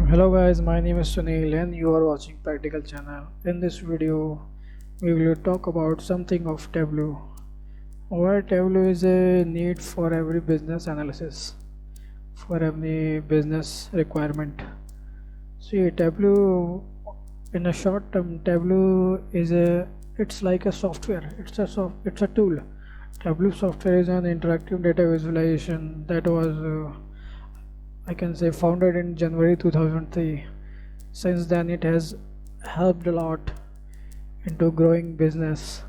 Hello guys, my name is Sunil and you are watching Practical Channel. In this video, we will talk about something of Tableau. Why Tableau is a need for every business analysis, for every business requirement. See, Tableau in a short term, Tableau is it's like a software. It's a tool. Tableau software is an interactive data visualization that was I can say founded in January 2003. Since then it has helped a lot into growing business,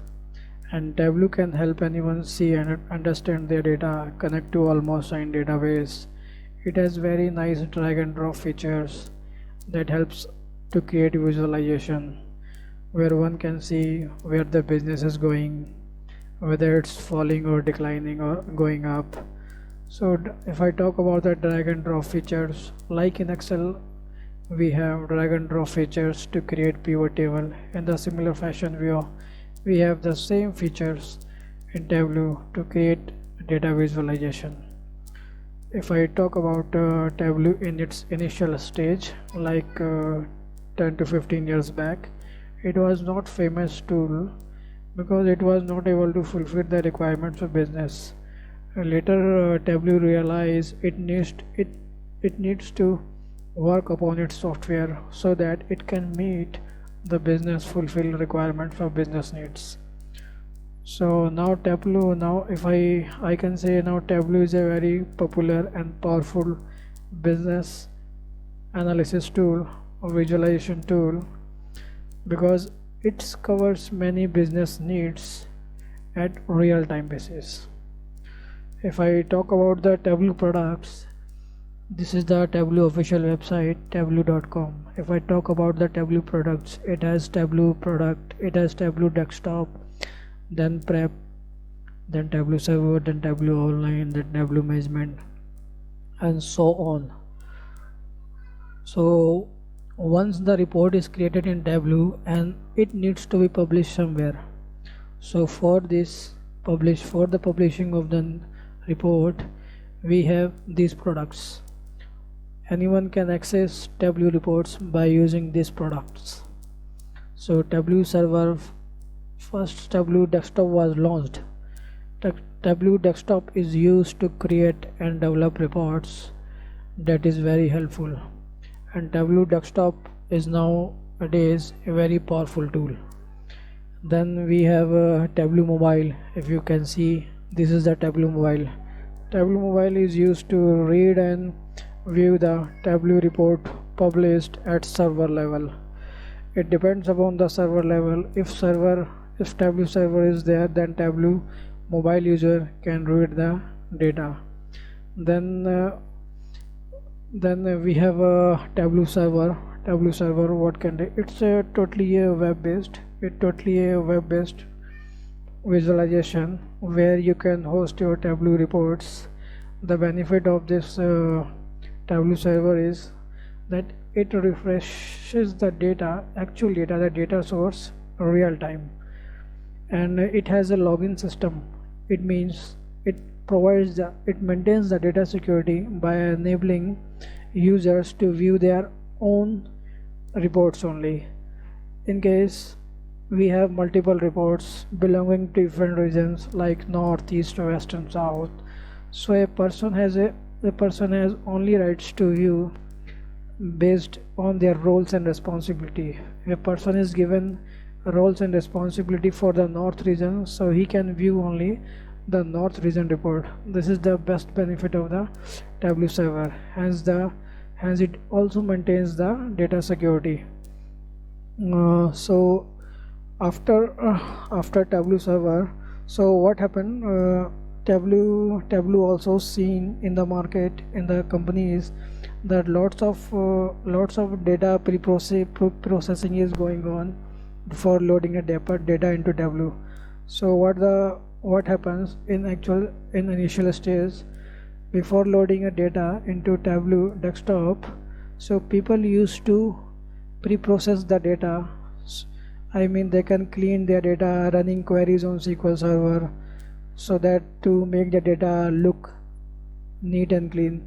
and Tableau can help anyone see and understand their data, connect to almost any database. It has very nice drag and drop features that helps to create visualization where one can see where the business is going, whether it's falling or declining or going up. So if I talk about the drag and drop features, like in Excel we have drag and drop features to create pivot table. In the similar fashion we have the same features in Tableau to create data visualization. If I talk about Tableau in its initial stage, like 10 to 15 years back, it was not famous tool because it was not able to fulfill the requirements of business. Later, Tableau realized it needs to work upon its software so that it can meet the business fulfill requirement for business needs. So now Tableau, now if I can say now Tableau is a very popular and powerful business analysis tool or visualization tool because it covers many business needs at real time basis. If I talk about the Tableau products, this is the Tableau official website, tableau.com. If I talk about the Tableau products, it has Tableau product, it has Tableau desktop, then prep, then Tableau server, then Tableau online, then Tableau management, and so on. So once the report is created in Tableau and it needs to be published somewhere. So for the publishing of the report, we have these products. Anyone can access Tableau reports by using these products. So Tableau server, first Tableau desktop was launched. Tableau desktop is used to create and develop reports. That is very helpful, and Tableau desktop is nowadays a very powerful tool. Then we have Tableau mobile. If you can see, this is the Tableau mobile. Tableau mobile is used to read and view the Tableau report published at server level. It depends upon the server level. If Tableau server is there, then Tableau mobile user can read the data. Then we have a Tableau server. Tableau server, what can do? It's totally a web-based visualization where you can host your Tableau reports. The benefit of this Tableau server is that it refreshes the data, actual data, the data source real time, and it has a login system. It means it maintains the data security by enabling users to view their own reports only. In case we have multiple reports belonging to different regions like north, east, west and south, so a person has only rights to view based on their roles and responsibility. If a person is given roles and responsibility for the north region, so he can view only the north region report. This is the best benefit of the Tableau server. Hence it also maintains the data security. So after Tableau server, so what happened? Tableau also seen in the market, in the companies, that lots of data processing is going on before loading a data into Tableau. So what happens in initial stage before loading a data into Tableau desktop? So people used to pre-process the data. I mean, they can clean their data running queries on SQL Server so that to make the data look neat and clean.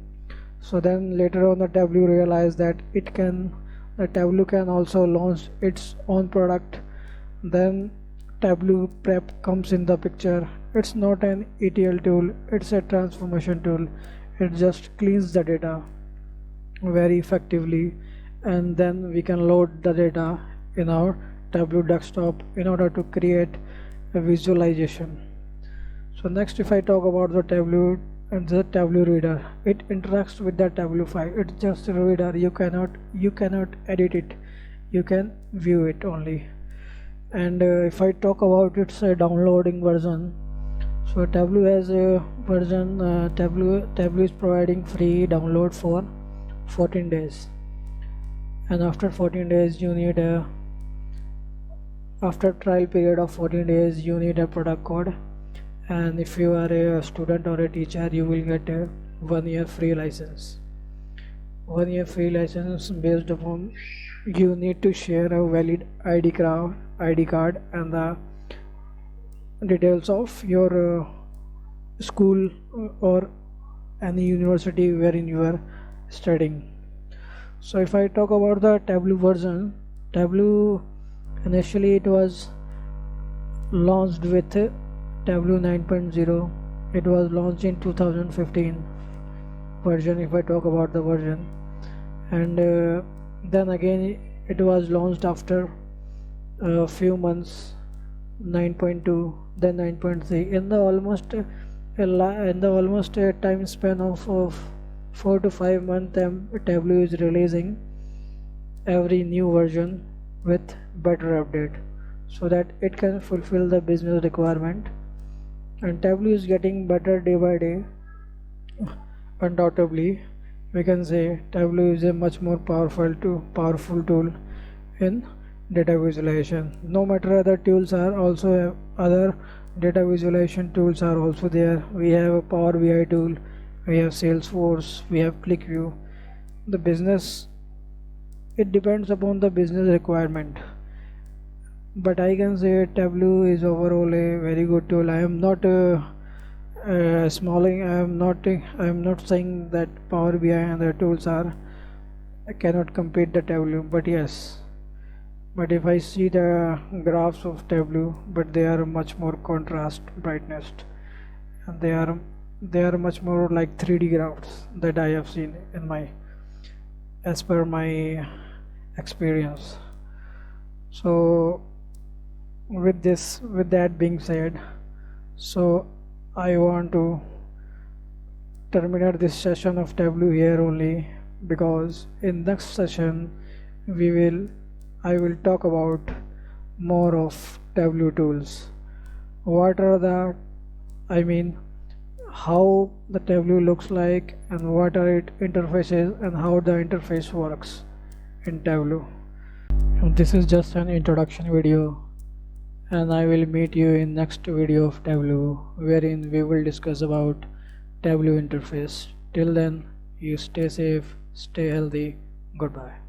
So then later on the Tableau realized that the Tableau can also launch its own product. Then Tableau Prep comes in the picture. It's not an ETL tool, it's a transformation tool. It just cleans the data very effectively, and then we can load the data in our Tableau desktop in order to create a visualization. So next, if I talk about the Tableau and the Tableau reader, it interacts with the Tableau file. It's just a reader. You cannot edit it, you can view it only. And if I talk about its downloading version, so Tableau has a version. Tableau is providing free download for 14 days, and after 14 days you need a after trial period of 14 days you need a product code. And if you are a student or a teacher, you will get a 1 year free license. 1 year free license based upon you need to share a valid ID card and the details of your school or any university wherein you are studying. So if I talk about the Tableau version, Tableau initially it was launched with Tableau 9.0. It was launched in 2015 version, if I talk about the version. And then again it was launched after a few months, 9.2, then 9.3. In the almost a time span of 4 to 5 months, Tableau is releasing every new version with better update so that it can fulfill the business requirement. And Tableau is getting better day by day. Undoubtedly, we can say Tableau is a much more powerful tool in data visualization. No matter other tools are also other data visualization tools are also there. We have a Power BI tool, we have Salesforce, we have ClickView. The business, it depends upon the business requirement, but I can say Tableau is overall a very good tool. I am not smalling. I am not saying that Power BI and other tools cannot compete the Tableau, but yes. But if I see the graphs of Tableau, but they are much more contrast brightness, and they are much more like 3D graphs that I have seen in my as per my experience. So with that being said, so I want to terminate this session of Tableau here only, because in next session I will talk about more of Tableau tools. What are the how the Tableau looks like, and what are its interfaces, and how the interface works in Tableau. And this is just an introduction video, and I will meet you in next video of Tableau, wherein we will discuss about Tableau interface. Till then, you stay safe, stay healthy, goodbye.